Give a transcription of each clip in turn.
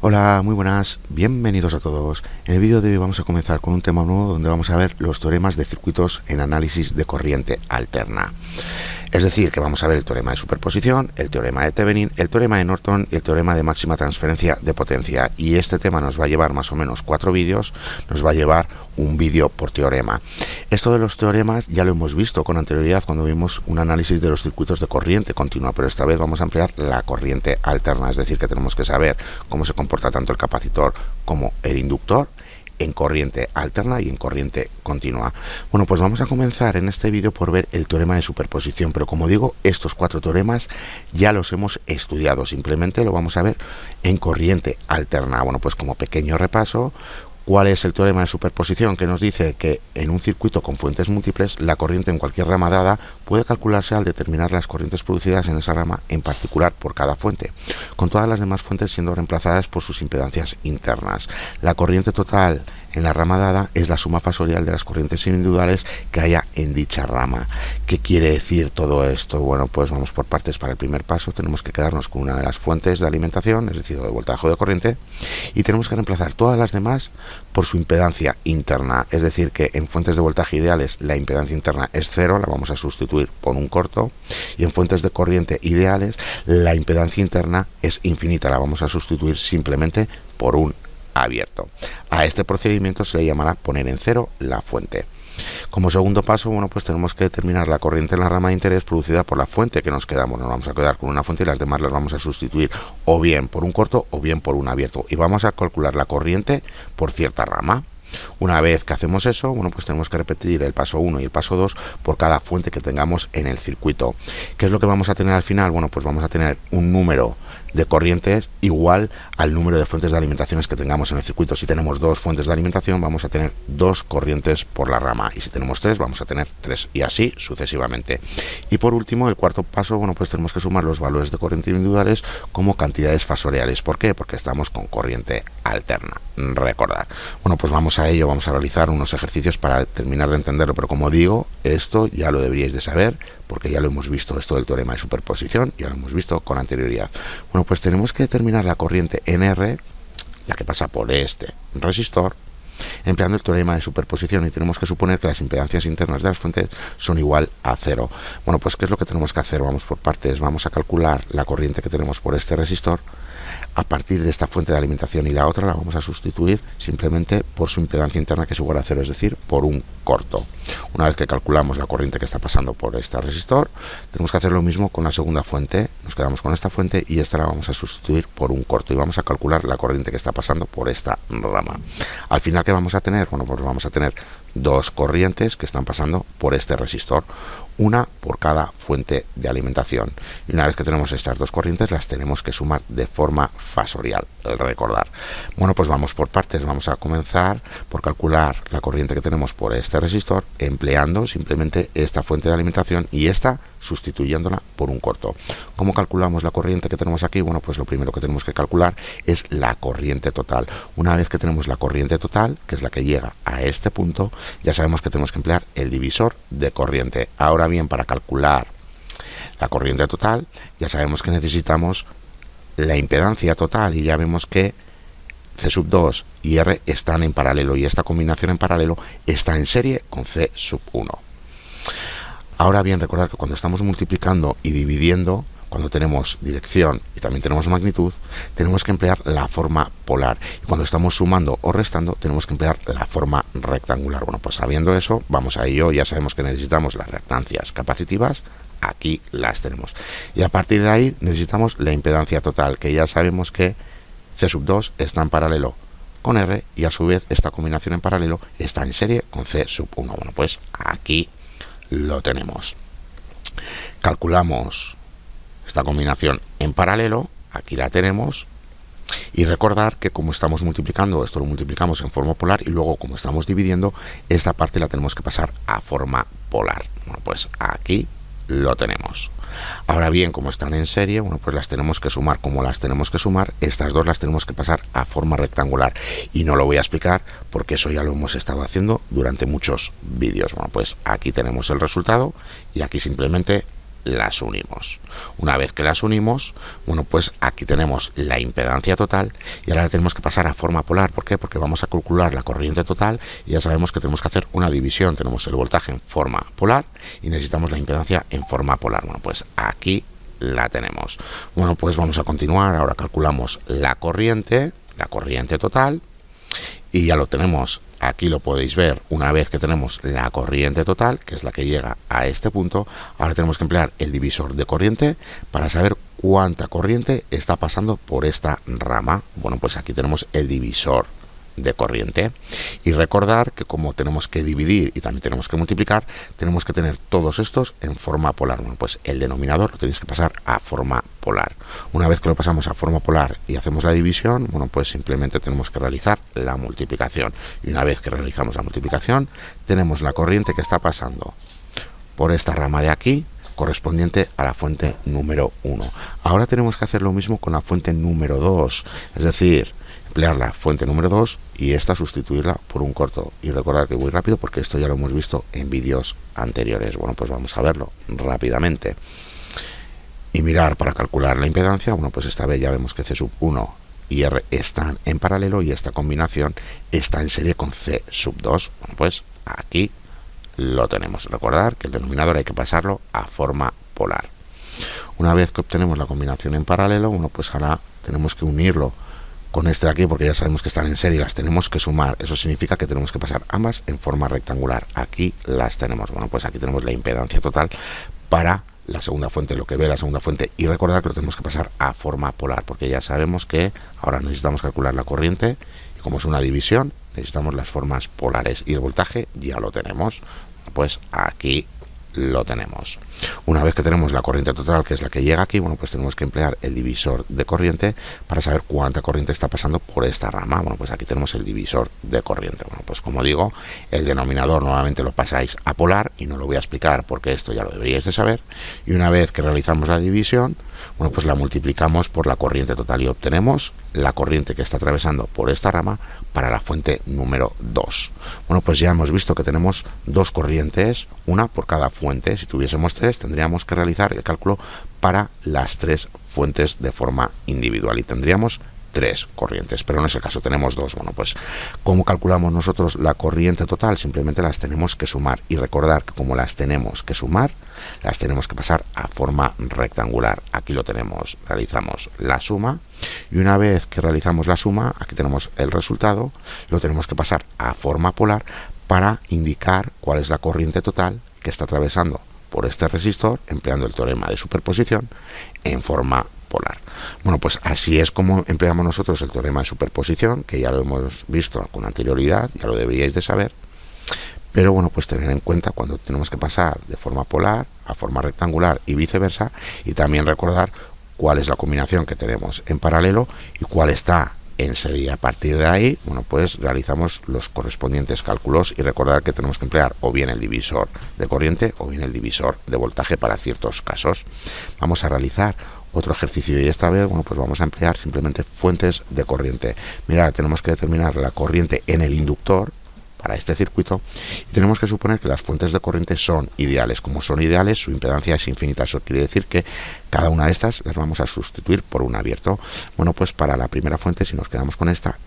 Hola, muy buenas, bienvenidos a todos. En el vídeo de hoy vamos a comenzar con un tema nuevo donde vamos a ver los teoremas de circuitos en análisis de corriente alterna. Es decir, que vamos a ver el teorema de superposición, el teorema de Thevenin, el teorema de Norton y el teorema de máxima transferencia de potencia. Y este tema nos va a llevar más o menos 4 vídeos, nos va a llevar un vídeo por teorema. Esto de los teoremas ya lo hemos visto con anterioridad cuando vimos un análisis de los circuitos de corriente continua, pero esta vez vamos a emplear la corriente alterna, es decir, que tenemos que saber cómo se comporta tanto el capacitor como el inductor en corriente alterna y en corriente continua. Bueno, pues vamos a comenzar en este vídeo por ver el teorema de superposición, pero como digo, estos 4 teoremas ya los hemos estudiado, simplemente lo vamos a ver en corriente alterna. Bueno, pues como pequeño repaso, ¿cuál es el teorema de superposición? Que nos dice que en un circuito con fuentes múltiples, la corriente en cualquier rama dada puede calcularse al determinar las corrientes producidas en esa rama en particular por cada fuente, con todas las demás fuentes siendo reemplazadas por sus impedancias internas. La corriente total en la rama dada es la suma fasorial de las corrientes individuales que haya en dicha rama. ¿Qué quiere decir todo esto? Bueno, pues vamos por partes. Para el primer paso tenemos que quedarnos con una de las fuentes de alimentación, es decir, de voltaje o de corriente, y tenemos que reemplazar todas las demás por su impedancia interna, es decir, que en fuentes de voltaje ideales la impedancia interna es 0, la vamos a sustituir por un corto, y en fuentes de corriente ideales la impedancia interna es infinita, la vamos a sustituir simplemente por un abierto. A este procedimiento se le llamará poner en 0 la fuente. Como segundo paso, bueno, pues tenemos que determinar la corriente en la rama de interés producida por la fuente que nos quedamos. Nos vamos a quedar con una fuente y las demás las vamos a sustituir o bien por un corto o bien por un abierto. Y vamos a calcular la corriente por cierta rama. Una vez que hacemos eso, bueno, pues tenemos que repetir el paso 1 y el paso 2 por cada fuente que tengamos en el circuito. ¿Qué es lo que vamos a tener al final? Bueno, pues vamos a tener un número de corrientes igual al número de fuentes de alimentaciones que tengamos en el circuito. Si tenemos 2 fuentes de alimentación, vamos a tener 2 corrientes por la rama, y si tenemos 3, vamos a tener 3, y así sucesivamente. Y por último, el cuarto paso, bueno, pues tenemos que sumar los valores de corriente individuales como cantidades fasoriales. ¿Por qué? Porque estamos con corriente alterna. Recordar. Bueno, pues vamos a ello, vamos a realizar unos ejercicios para terminar de entenderlo, pero como digo, esto ya lo deberíais de saber, porque ya lo hemos visto, esto del teorema de superposición, ya lo hemos visto con anterioridad. Bueno, pues tenemos que determinar la corriente en R, la que pasa por este resistor, empleando el teorema de superposición, y tenemos que suponer que las impedancias internas de las fuentes son igual a 0. Bueno, pues ¿qué es lo que tenemos que hacer? Vamos por partes. Vamos a calcular la corriente que tenemos por este resistor a partir de esta fuente de alimentación, y la otra la vamos a sustituir simplemente por su impedancia interna, que es igual a 0, es decir, por un corto. Una vez que calculamos la corriente que está pasando por este resistor, tenemos que hacer lo mismo con la segunda fuente. Nos quedamos con esta fuente y esta la vamos a sustituir por un corto, y vamos a calcular la corriente que está pasando por esta rama. Al final, ¿qué vamos a tener? Bueno, pues vamos a tener 2 corrientes que están pasando por este resistor, una por cada fuente de alimentación, y una vez que tenemos estas 2 corrientes las tenemos que sumar de forma fasorial, recordar. Bueno, pues vamos por partes. Vamos a comenzar por calcular la corriente que tenemos por este resistor empleando simplemente esta fuente de alimentación y esta sustituyéndola por un corto. ¿Cómo calculamos la corriente que tenemos aquí? Bueno, pues lo primero que tenemos que calcular es la corriente total. Una vez que tenemos la corriente total, que es la que llega a este punto, ya sabemos que tenemos que emplear el divisor de corriente. Ahora bien, para calcular la corriente total, ya sabemos que necesitamos la impedancia total, y ya vemos que C sub 2 y R están en paralelo, y esta combinación en paralelo está en serie con C sub 1. Ahora bien, recordar que cuando estamos multiplicando y dividiendo, cuando tenemos dirección y también tenemos magnitud, tenemos que emplear la forma polar, y cuando estamos sumando o restando tenemos que emplear la forma rectangular. Bueno, pues sabiendo eso, vamos a ello. Ya sabemos que necesitamos las reactancias capacitivas, aquí las tenemos, y a partir de ahí necesitamos la impedancia total, que ya sabemos que C sub 2 está en paralelo con R, y a su vez esta combinación en paralelo está en serie con C sub 1. Bueno, pues aquí lo tenemos. Calculamos esta combinación en paralelo, aquí la tenemos, y recordar que como estamos multiplicando, esto lo multiplicamos en forma polar, y luego como estamos dividiendo, esta parte la tenemos que pasar a forma polar. Bueno, pues aquí lo tenemos. Ahora bien, como están en serie, bueno, pues las tenemos que sumar. Como las tenemos que sumar, estas dos las tenemos que pasar a forma rectangular, y no lo voy a explicar porque eso ya lo hemos estado haciendo durante muchos vídeos. Bueno, pues aquí tenemos el resultado, y aquí simplemente las unimos. Una vez que las unimos, bueno, pues aquí tenemos la impedancia total y ahora la tenemos que pasar a forma polar. ¿Por qué? Porque vamos a calcular la corriente total y ya sabemos que tenemos que hacer una división. Tenemos el voltaje en forma polar y necesitamos la impedancia en forma polar. Bueno, pues aquí la tenemos. Bueno, pues vamos a continuar. Ahora calculamos la corriente total y ya lo tenemos. Aquí lo podéis ver. Una vez que tenemos la corriente total, que es la que llega a este punto, ahora tenemos que emplear el divisor de corriente para saber cuánta corriente está pasando por esta rama. Bueno, pues aquí tenemos el divisor de corriente y recordar que como tenemos que dividir y también tenemos que multiplicar, tenemos que tener todos estos en forma polar. Bueno, pues el denominador lo tenéis que pasar a forma polar. Una vez que lo pasamos a forma polar y hacemos la división, bueno, pues simplemente tenemos que realizar la multiplicación y una vez que realizamos la multiplicación tenemos la corriente que está pasando por esta rama de aquí correspondiente a la fuente número 1. Ahora tenemos que hacer lo mismo con la fuente número 2, es decir, emplear la fuente número 2 y esta sustituirla por un corto. Y recordad que voy rápido porque esto ya lo hemos visto en vídeos anteriores. Bueno, pues vamos a verlo rápidamente. Y mirar para calcular la impedancia. Bueno, pues esta vez ya vemos que C sub 1 y R están en paralelo y esta combinación está en serie con C sub 2. Bueno, pues aquí lo tenemos. Recordar que el denominador hay que pasarlo a forma polar. Una vez que obtenemos la combinación en paralelo, bueno, pues ahora tenemos que unirlo con este de aquí porque ya sabemos que están en serie y las tenemos que sumar. Eso significa que tenemos que pasar ambas en forma rectangular. Aquí las tenemos. Bueno, pues aquí tenemos la impedancia total para la segunda fuente, lo que ve la segunda fuente, y recordar que lo tenemos que pasar a forma polar porque ya sabemos que ahora necesitamos calcular la corriente y como es una división necesitamos las formas polares y el voltaje ya lo tenemos. Pues aquí lo tenemos. Una vez que tenemos la corriente total, que es la que llega aquí, bueno, pues tenemos que emplear el divisor de corriente para saber cuánta corriente está pasando por esta rama. Bueno, pues aquí tenemos el divisor de corriente. Bueno, pues como digo, el denominador nuevamente lo pasáis a polar y no lo voy a explicar porque esto ya lo deberíais de saber. Y una vez que realizamos la división, bueno, pues la multiplicamos por la corriente total y obtenemos la corriente que está atravesando por esta rama para la fuente número 2. Bueno, pues ya hemos visto que tenemos dos corrientes, una por cada fuente. Si tuviésemos tres, tendríamos que realizar el cálculo para las tres fuentes de forma individual y tendríamos tres corrientes, pero no es el caso, tenemos dos. Bueno, pues ¿cómo calculamos nosotros la corriente total? Simplemente las tenemos que sumar y recordar que como las tenemos que sumar, las tenemos que pasar a forma rectangular. Aquí lo tenemos, realizamos la suma y una vez que realizamos la suma, aquí tenemos el resultado, lo tenemos que pasar a forma polar para indicar cuál es la corriente total que está atravesando por este resistor empleando el teorema de superposición en forma polar. Bueno, pues así es como empleamos nosotros el teorema de superposición, que ya lo hemos visto con anterioridad, ya lo deberíais de saber, pero bueno, pues tener en cuenta cuando tenemos que pasar de forma polar a forma rectangular y viceversa, y también recordar cuál es la combinación que tenemos en paralelo y cuál está en serie. A partir de ahí, bueno, pues realizamos los correspondientes cálculos y recordar que tenemos que emplear o bien el divisor de corriente o bien el divisor de voltaje para ciertos casos. Vamos a realizar otro ejercicio y esta vez, bueno, pues vamos a emplear simplemente fuentes de corriente. Mirad, tenemos que determinar la corriente en el inductor para este circuito y tenemos que suponer que las fuentes de corriente son ideales. Como son ideales, su impedancia es infinita. Eso quiere decir que cada una de estas las vamos a sustituir por un abierto. Bueno, pues para la primera fuente, si nos quedamos con esta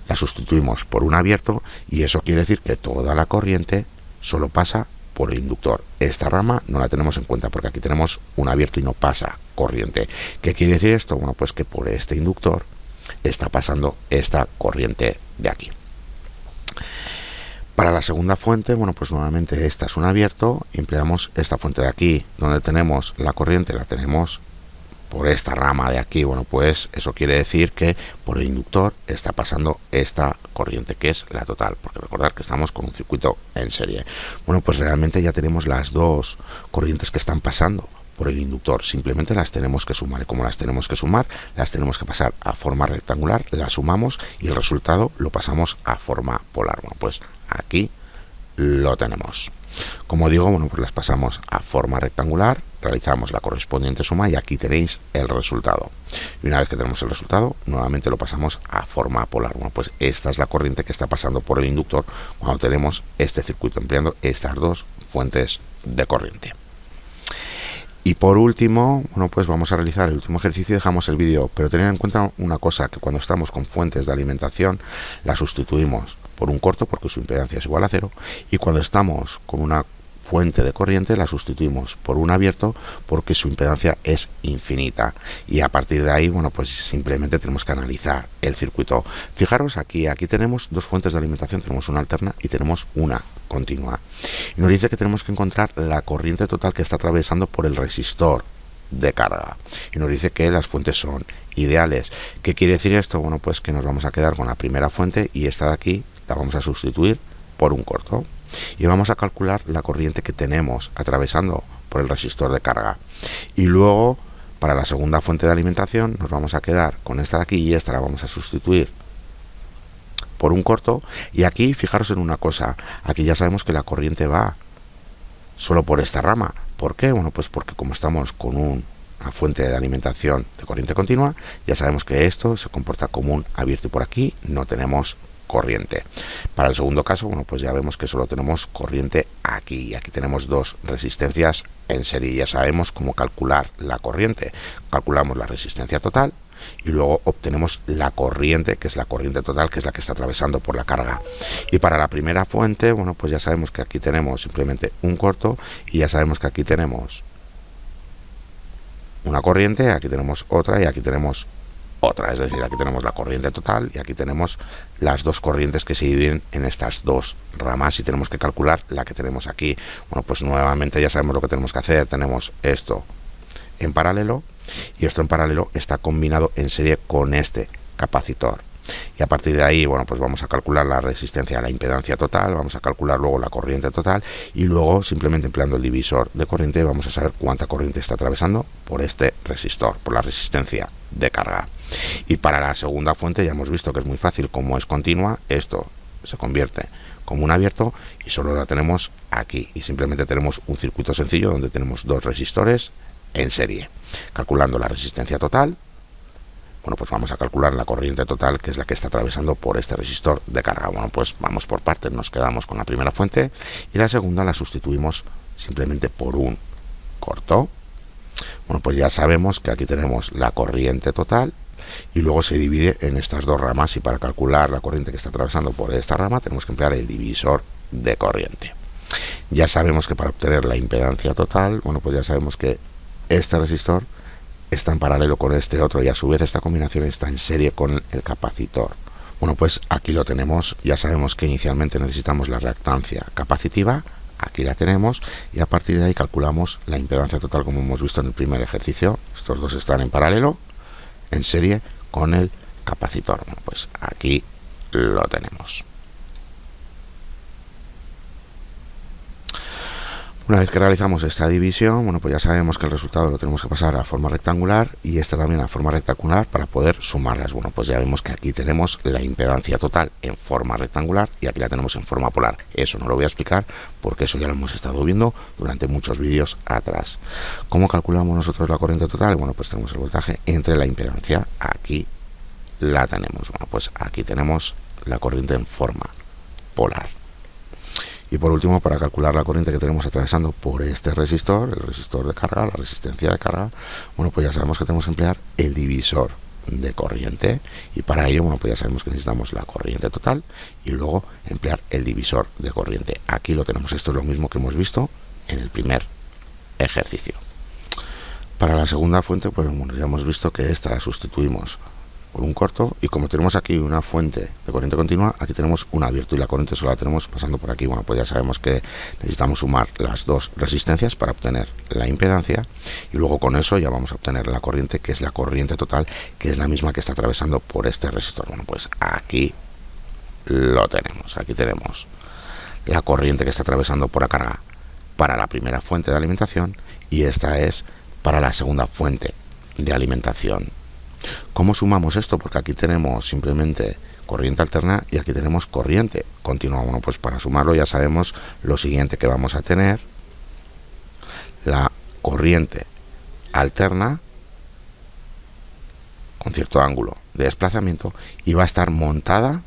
la sustituimos por un abierto y eso quiere decir que toda la corriente solo pasa por el inductor. Esta rama no la tenemos en cuenta porque aquí tenemos un abierto y no pasa corriente. ¿Qué quiere decir esto? Bueno, pues que por este inductor está pasando esta corriente de aquí. Para la segunda fuente, bueno, pues nuevamente esta es un abierto y empleamos esta fuente de aquí, donde tenemos la corriente, la tenemos por esta rama de aquí. Bueno, pues eso quiere decir que por el inductor está pasando esta corriente, que es la total, porque recordad que estamos con un circuito en serie. Bueno, pues realmente ya tenemos las dos corrientes que están pasando por el inductor, simplemente las tenemos que sumar y como las tenemos que sumar, las tenemos que pasar a forma rectangular, las sumamos y el resultado lo pasamos a forma polar. Bueno, pues aquí lo tenemos. Como digo, bueno, pues las pasamos a forma rectangular, realizamos la correspondiente suma y aquí tenéis el resultado. Y una vez que tenemos el resultado, nuevamente lo pasamos a forma polar. Bueno, pues esta es la corriente que está pasando por el inductor cuando tenemos este circuito empleando estas dos fuentes de corriente. Y por último, bueno, pues vamos a realizar el último ejercicio y dejamos el vídeo, pero tened en cuenta una cosa, que cuando estamos con fuentes de alimentación la sustituimos por un corto porque su impedancia es igual a 0, y cuando estamos con una fuente de corriente la sustituimos por un abierto porque su impedancia es infinita, y a partir de ahí, bueno, pues simplemente tenemos que analizar el circuito. Fijaros aquí tenemos dos fuentes de alimentación, tenemos una alterna y tenemos una continua, y nos dice que tenemos que encontrar la corriente total que está atravesando por el resistor de carga, y nos dice que las fuentes son ideales. ¿Qué quiere decir esto? Bueno, pues que nos vamos a quedar con la primera fuente y esta de aquí la vamos a sustituir por un corto, y vamos a calcular la corriente que tenemos atravesando por el resistor de carga, y luego para la segunda fuente de alimentación nos vamos a quedar con esta de aquí y esta la vamos a sustituir por un corto. Y aquí fijaros en una cosa, aquí ya sabemos que la corriente va solo por esta rama. ¿Por qué? Bueno, pues porque como estamos con una fuente de alimentación de corriente continua, ya sabemos que esto se comporta como un abierto y por aquí no tenemos corriente. Para el segundo caso, bueno, pues ya vemos que solo tenemos corriente aquí, y aquí tenemos dos resistencias en serie. Ya sabemos cómo calcular la corriente. Calculamos la resistencia total y luego obtenemos la corriente, que es la corriente total, que es la que está atravesando por la carga. Y para la primera fuente, bueno, pues ya sabemos que aquí tenemos simplemente un corto, y ya sabemos que aquí tenemos una corriente, aquí tenemos otra y aquí tenemos otra, es decir, aquí tenemos la corriente total y aquí tenemos las dos corrientes que se dividen en estas dos ramas, y tenemos que calcular la que tenemos aquí. Bueno, pues nuevamente ya sabemos lo que tenemos que hacer. Tenemos esto en paralelo, y esto en paralelo está combinado en serie con este capacitor, y a partir de ahí, bueno, pues vamos a calcular la resistencia, la impedancia total, vamos a calcular luego la corriente total, y luego simplemente empleando el divisor de corriente vamos a saber cuánta corriente está atravesando por este resistor, por la resistencia de carga. Y para la segunda fuente ya hemos visto que es muy fácil, como es continua, esto se convierte como un abierto y solo la tenemos aquí, y simplemente tenemos un circuito sencillo donde tenemos dos resistores en serie. Calculando la resistencia total, bueno, pues vamos a calcular la corriente total, que es la que está atravesando por este resistor de carga. Bueno, pues vamos por partes, nos quedamos con la primera fuente y la segunda la sustituimos simplemente por un corto. Bueno, pues ya sabemos que aquí tenemos la corriente total y luego se divide en estas dos ramas, y para calcular la corriente que está atravesando por esta rama tenemos que emplear el divisor de corriente. Ya sabemos que para obtener la impedancia total, bueno, pues ya sabemos que este resistor está en paralelo con este otro, y a su vez esta combinación está en serie con el capacitor. Bueno, pues aquí lo tenemos. Ya sabemos que inicialmente necesitamos la reactancia capacitiva, aquí la tenemos, y a partir de ahí calculamos la impedancia total, como hemos visto en el primer ejercicio. Estos dos están en paralelo, en serie con el capacitor. Bueno, pues aquí lo tenemos. Una vez que realizamos esta división, bueno, pues ya sabemos que el resultado lo tenemos que pasar a forma rectangular y esta también a forma rectangular para poder sumarlas. Bueno, pues ya vemos que aquí tenemos la impedancia total en forma rectangular y aquí la tenemos en forma polar. Eso no lo voy a explicar porque eso ya lo hemos estado viendo durante muchos vídeos atrás. ¿Cómo calculamos nosotros la corriente total? Bueno, pues tenemos el voltaje entre la impedancia. Aquí la tenemos. Bueno, pues aquí tenemos la corriente en forma polar. Y por último, para calcular la corriente que tenemos atravesando por este resistor, el resistor de carga, la resistencia de carga, bueno, pues ya sabemos que tenemos que emplear el divisor de corriente, y para ello, bueno, pues ya sabemos que necesitamos la corriente total y luego emplear el divisor de corriente. Aquí lo tenemos. Esto es lo mismo que hemos visto en el primer ejercicio. Para la segunda fuente, pues bueno, ya hemos visto que esta la sustituimos por un corto, y como tenemos aquí una fuente de corriente continua, aquí tenemos un abierto y la corriente solo la tenemos pasando por aquí. Bueno, pues ya sabemos que necesitamos sumar las dos resistencias para obtener la impedancia, y luego con eso ya vamos a obtener la corriente, que es la corriente total, que es la misma que está atravesando por este resistor. Bueno, pues aquí lo tenemos. Aquí tenemos la corriente que está atravesando por la carga para la primera fuente de alimentación, y esta es para la segunda fuente de alimentación. ¿Cómo sumamos esto? Porque aquí tenemos simplemente corriente alterna y aquí tenemos corriente continua. Bueno, pues para sumarlo ya sabemos lo siguiente, que vamos a tener la corriente alterna con cierto ángulo de desplazamiento y va a estar montada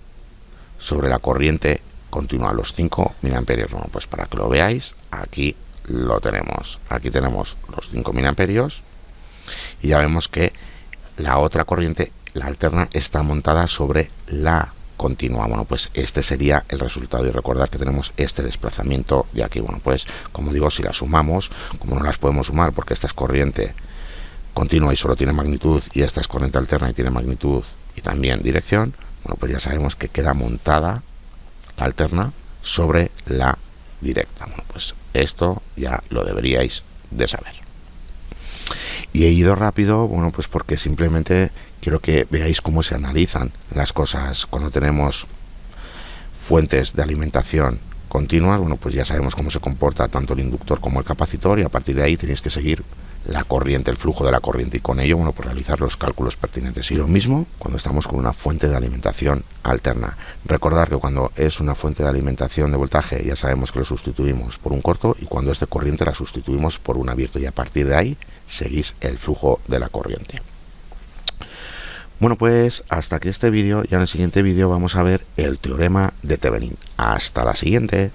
sobre la corriente continua, los 5 mA. Bueno, pues para que lo veáis, aquí lo tenemos. Aquí tenemos los 5.000 amperios y ya vemos que la otra corriente, la alterna, está montada sobre la continua. Bueno, pues este sería el resultado, y recordad que tenemos este desplazamiento de aquí. Bueno, pues como digo, si las sumamos, como no las podemos sumar porque esta es corriente continua y solo tiene magnitud, y esta es corriente alterna y tiene magnitud y también dirección, bueno, pues ya sabemos que queda montada la alterna sobre la directa. Bueno, pues esto ya lo deberíais de saber. Y he ido rápido, bueno, pues porque simplemente quiero que veáis cómo se analizan las cosas cuando tenemos fuentes de alimentación continuas. Bueno, pues ya sabemos cómo se comporta tanto el inductor como el capacitor, y a partir de ahí tenéis que seguir la corriente, el flujo de la corriente, y con ello, bueno, pues realizar los cálculos pertinentes. Y lo mismo cuando estamos con una fuente de alimentación alterna. Recordad que cuando es una fuente de alimentación de voltaje ya sabemos que lo sustituimos por un corto, y cuando es de corriente la sustituimos por un abierto, y a partir de ahí seguís el flujo de la corriente. Bueno, pues hasta aquí este vídeo. Ya en el siguiente vídeo vamos a ver el teorema de Thevenin. Hasta la siguiente.